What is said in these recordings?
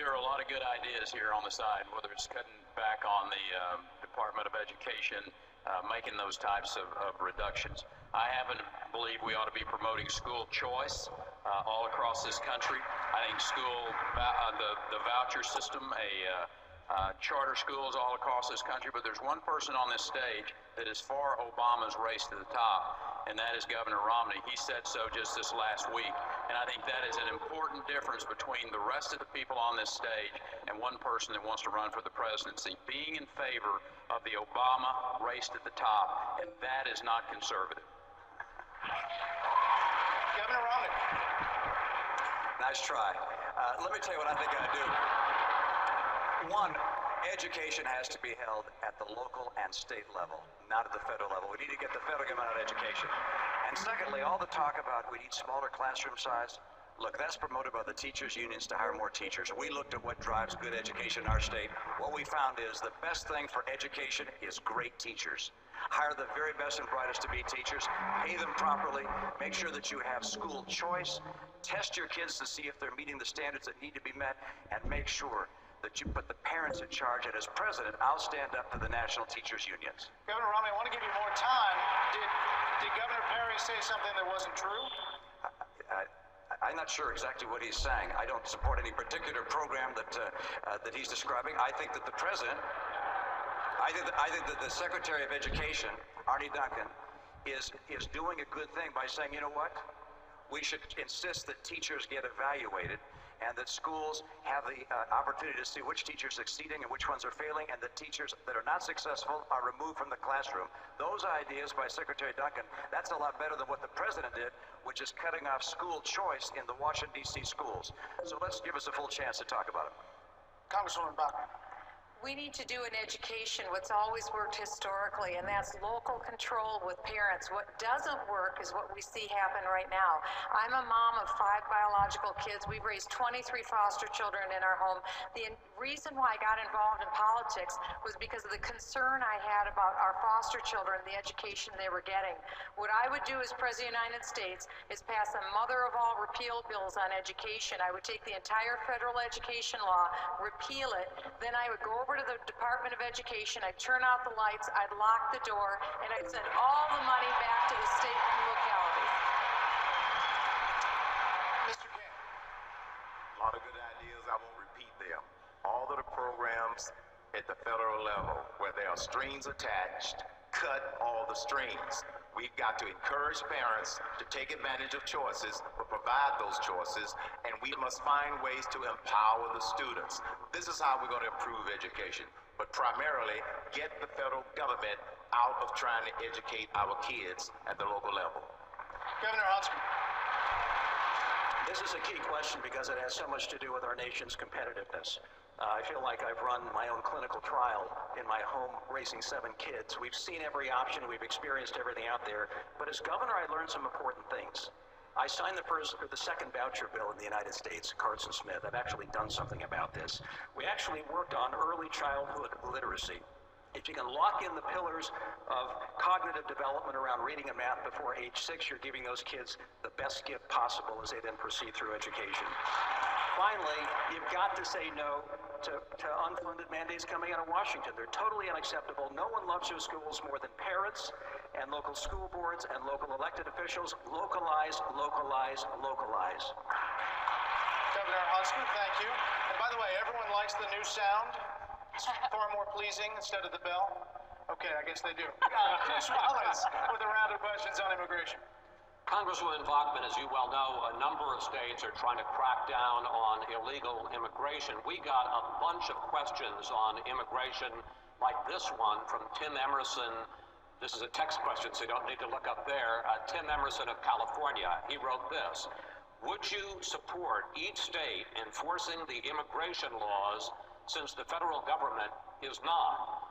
there are a lot of good ideas here on the side, whether it's cutting back on the Department of Education, making those types of reductions. I happen to believe we ought to be promoting school choice all across this country. I think the voucher system, charter schools all across this country, but there's one person on this stage that is for Obama's race to the top, and that is Governor Romney. He said so just this last week, and I think that is an important difference between the rest of the people on this stage and one person that wants to run for the presidency, being in favor of the Obama race to the top, and that is not conservative. Governor Romney. Nice try. Let me tell you what I think I do. One, education has to be held at the local and state level, not at the federal level. We need to get the federal government out of education. And secondly, all the talk about we need smaller classroom size, look, that's promoted by the teachers' unions to hire more teachers. We looked at what drives good education in our state. What we found is the best thing for education is great teachers. Hire the very best and brightest to be teachers, pay them properly, make sure that you have school choice, test your kids to see if they're meeting the standards that need to be met, and make sure that you put the parents in charge. And as president, I'll stand up to the national teachers' unions. Governor Romney, I want to give you more time. Did Governor Perry say something that wasn't true? I'm not sure exactly what he's saying. I don't support any particular program that he's describing. I think that the president, I think that the Secretary of Education, Arne Duncan, is doing a good thing by saying, you know what? We should insist that teachers get evaluated and that schools have the opportunity to see which teachers are succeeding and which ones are failing, and that teachers that are not successful are removed from the classroom. Those ideas by Secretary Duncan, that's a lot better than what the president did, which is cutting off school choice in the Washington, D.C. schools. So let's give us a full chance to talk about it. Congresswoman Bachmann. We need to do in education what's always worked historically, and that's local control with parents. What doesn't work is what we see happen right now. I'm a mom of 5 biological kids. We've raised 23 foster children in our home. The reason why I got involved in politics was because of the concern I had about our foster children and the education they were getting. What I would do as President of the United States is pass a mother of all repeal bills on education. I would take the entire federal education law, repeal it, then I would go over to the Department of Education, I'd turn out the lights, I'd lock the door, and I'd send all the money back to the state and localities. Mr. King. A lot of good ideas, I won't repeat them. All of the programs at the federal level where there are strings attached, cut all the strings. We've got to encourage parents to take advantage of choices, but provide those choices, and we must find ways to empower the students. This is how we're going to improve education, but primarily get the federal government out of trying to educate our kids at the local level. Governor Huntsman. This is a key question because it has so much to do with our nation's competitiveness. I feel like I've run my own clinical trial in my home raising 7 kids. We've seen every option, we've experienced everything out there, but as governor I learned some important things. I signed the second voucher bill in the United States, Carson Smith. I've actually done something about this. We actually worked on early childhood literacy. If you can lock in the pillars of cognitive development around reading and math before age 6, you're giving those kids the best gift possible as they then proceed through education. Finally, you've got to say no to unfunded mandates coming out of Washington. They're totally unacceptable. No one loves your schools more than parents and local school boards and local elected officials. Localize, localize, localize. Governor Huntsman, thank you. And by the way, everyone likes the new sound. It's far more pleasing instead of the bell. Okay, I guess they do. Chris Wallace with a round of questions on immigration. Congresswoman Bachmann, as you well know, a number of states are trying to crack down on illegal immigration. We got a bunch of questions on immigration like this one from Tim Emerson. This is a text question, so you don't need to look up there. Tim Emerson of California, he wrote this. Would you support each state enforcing the immigration laws since the federal government is not?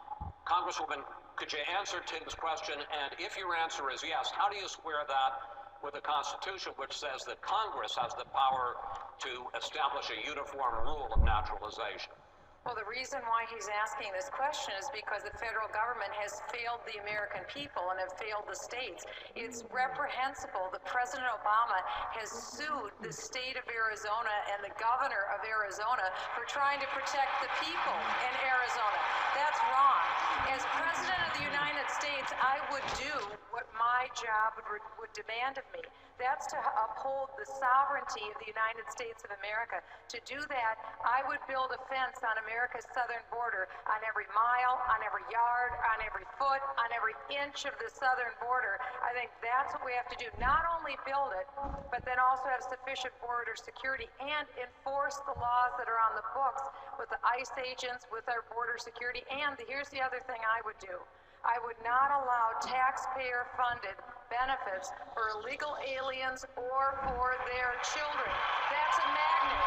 Congresswoman, could you answer Tim's question? And if your answer is yes, how do you square that with the Constitution, which says that Congress has the power to establish a uniform rule of naturalization? Well, the reason why he's asking this question is because the federal government has failed the American people and have failed the states. It's reprehensible that President Obama has sued the state of Arizona and the governor of Arizona for trying to protect the people in Arizona. That's wrong. As President of the United States, I would do what my job would demand of me. That's to uphold the sovereignty of the United States of America. To do that, I would build a fence on America's southern border, on every mile, on every yard, on every foot, on every inch of the southern border. I think that's what we have to do. Not only build it, but then also have sufficient border security and enforce the laws that are on the books with the ICE agents, with our border security. And here's the other thing I would do. I would not allow taxpayer-funded benefits for illegal aliens or for their children. That's a magnet.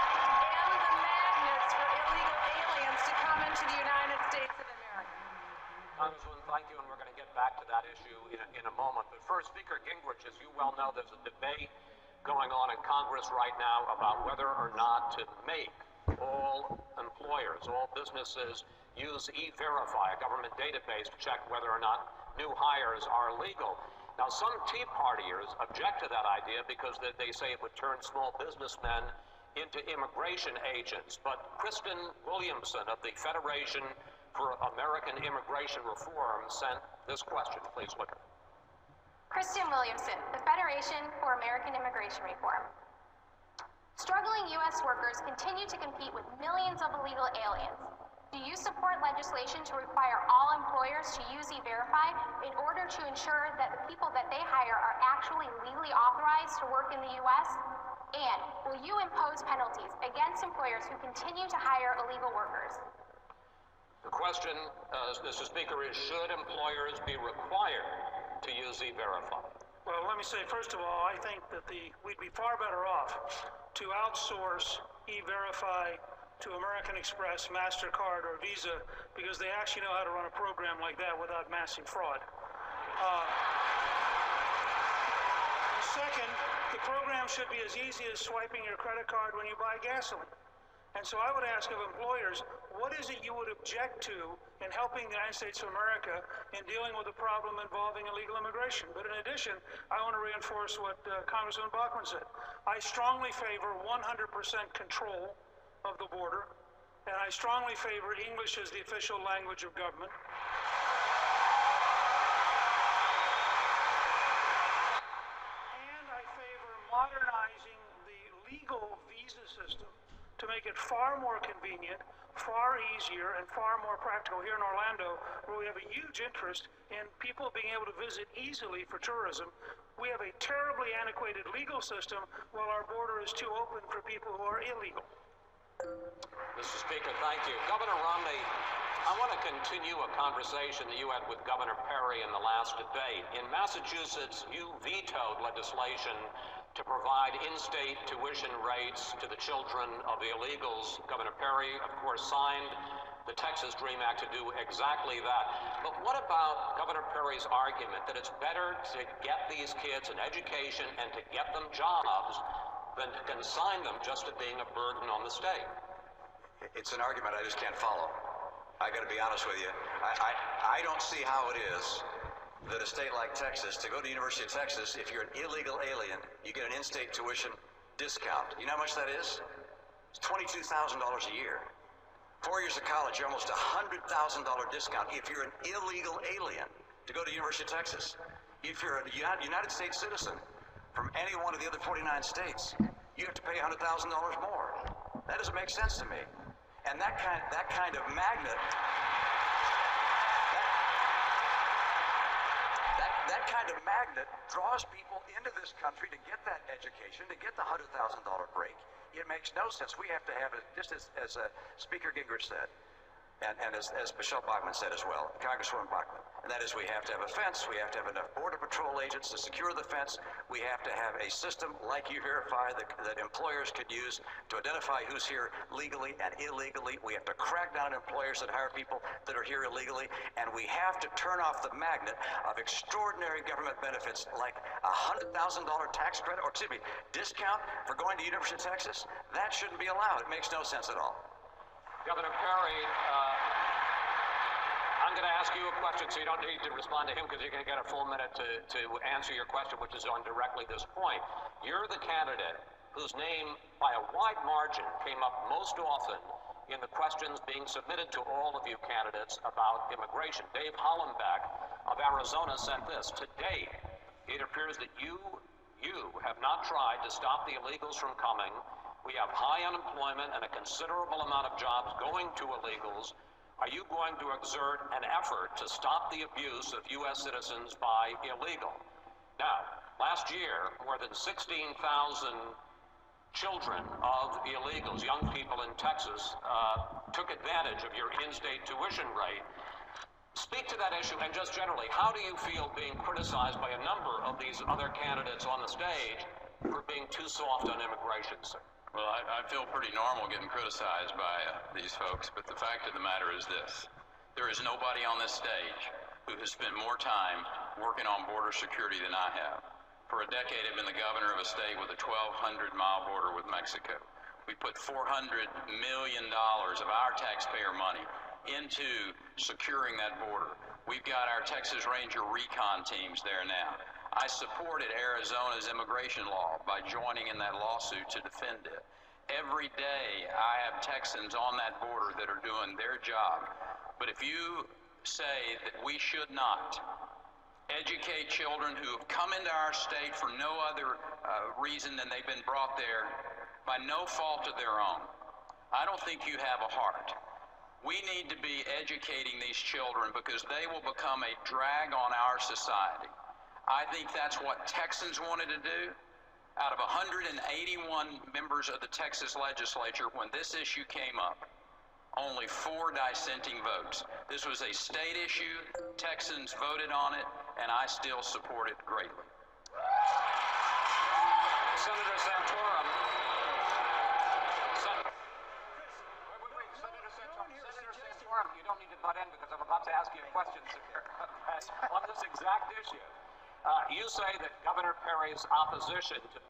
End the magnets for illegal aliens to come into the United States of America. Congresswoman, thank you, and we're going to get back to that issue in a moment. But first, Speaker Gingrich, as you well know, there's a debate going on in Congress right now about whether or not to make all employers, all businesses use E-Verify, a government database, to check whether or not new hires are legal. Now, some Tea Partiers object to that idea because they say it would turn small businessmen into immigration agents. But Kristen Williamson of the Federation for American Immigration Reform sent this question. Please look at it. Kristen Williamson, the Federation for American Immigration Reform. Struggling U.S. workers continue to compete with millions of illegal aliens. Do you support legislation to require all employers to use E-Verify in order to ensure that the people that they hire are actually legally authorized to work in the U.S.? And will you impose penalties against employers who continue to hire illegal workers? The question, Mr. Speaker, is should employers be required to use E-Verify? Well, let me say, first of all, I think that we'd be far better off to outsource E-Verify to American Express, MasterCard, or Visa, because they actually know how to run a program like that without massive fraud. Second, the program should be as easy as swiping your credit card when you buy gasoline. And so I would ask of employers, what is it you would object to in helping the United States of America in dealing with a problem involving illegal immigration? But in addition, I want to reinforce what Congressman Bachmann said. I strongly favor 100% control of the border, and I strongly favor English as the official language of government. And I favor modernizing the legal visa system to make it far more convenient, far easier, and far more practical. Here in Orlando, where we have a huge interest in people being able to visit easily for tourism, we have a terribly antiquated legal system while our border is too open for people who are illegal. Mr. Speaker, thank you. Governor Romney, I want to continue a conversation that you had with Governor Perry in the last debate. In Massachusetts, you vetoed legislation to provide in-state tuition rates to the children of the illegals. Governor Perry, of course, signed the Texas DREAM Act to do exactly that. But what about Governor Perry's argument that it's better to get these kids an education and to get them jobs than to consign them just to being a burden on the state? It's an argument I just can't follow. I got to be honest with you. I don't see how it is that a state like Texas, to go to the University of Texas, if you're an illegal alien, you get an in-state tuition discount. You know how much that is? It's $22,000 a year. 4 years of college, you're almost $100,000 discount if you're an illegal alien to go to the University of Texas. If you're a United States citizen from any one of the other 49 states, you have to pay $100,000 more. That doesn't make sense to me. And that kind of magnet, that kind of magnet draws people into this country to get that education, to get the $100,000 break. It makes no sense. We have to have it, just as Speaker Gingrich said, and as Michelle Bachmann said as well, Congresswoman Bachmann, and that is we have to have a fence, we have to have enough Border Patrol agents to secure the fence, we have to have a system like E-Verify that employers could use to identify who's here legally and illegally. We have to crack down on employers that hire people that are here illegally, and we have to turn off the magnet of extraordinary government benefits like a $100,000 tax credit, or excuse me, discount for going to University of Texas. That shouldn't be allowed. It makes no sense at all. Governor Perry, I'm going to ask you a question, so you don't need to respond to him because you're going to get a full minute to answer your question, which is on directly this point. You're the candidate whose name, by a wide margin, came up most often in the questions being submitted to all of you candidates about immigration. Dave Hollenbeck of Arizona sent this. To date, it appears that you have not tried to stop the illegals from coming. We have high unemployment and a considerable amount of jobs going to illegals. Are you going to exert an effort to stop the abuse of U.S. citizens by illegal? Now, last year, more than 16,000 children of illegals, young people in Texas, took advantage of your in-state tuition rate. Speak to that issue, and just generally, how do you feel being criticized by a number of these other candidates on the stage for being too soft on immigration, sir? Well, I feel pretty normal getting criticized by these folks, but the fact of the matter is this. There is nobody on this stage who has spent more time working on border security than I have. For a decade, I've been the governor of a state with a 1,200-mile border with Mexico. We put $400 million of our taxpayer money into securing that border. We've got our Texas Ranger recon teams there now. I supported Arizona's immigration law by joining in that lawsuit to defend it. Every day, I have Texans on that border that are doing their job. But if you say that we should not educate children who have come into our state for no other reason than they've been brought there by no fault of their own, I don't think you have a heart. We need to be educating these children because they will become a drag on our society. I think that's what Texans wanted to do. Out of 181 members of the Texas legislature, when this issue came up, only 4 dissenting votes. This was a state issue. Texans voted on it, and I still support it greatly. Senator Santorum. Senator Santorum, you don't need to butt in because I'm about to ask you questions on this exact issue. You say that Governor Perry's opposition to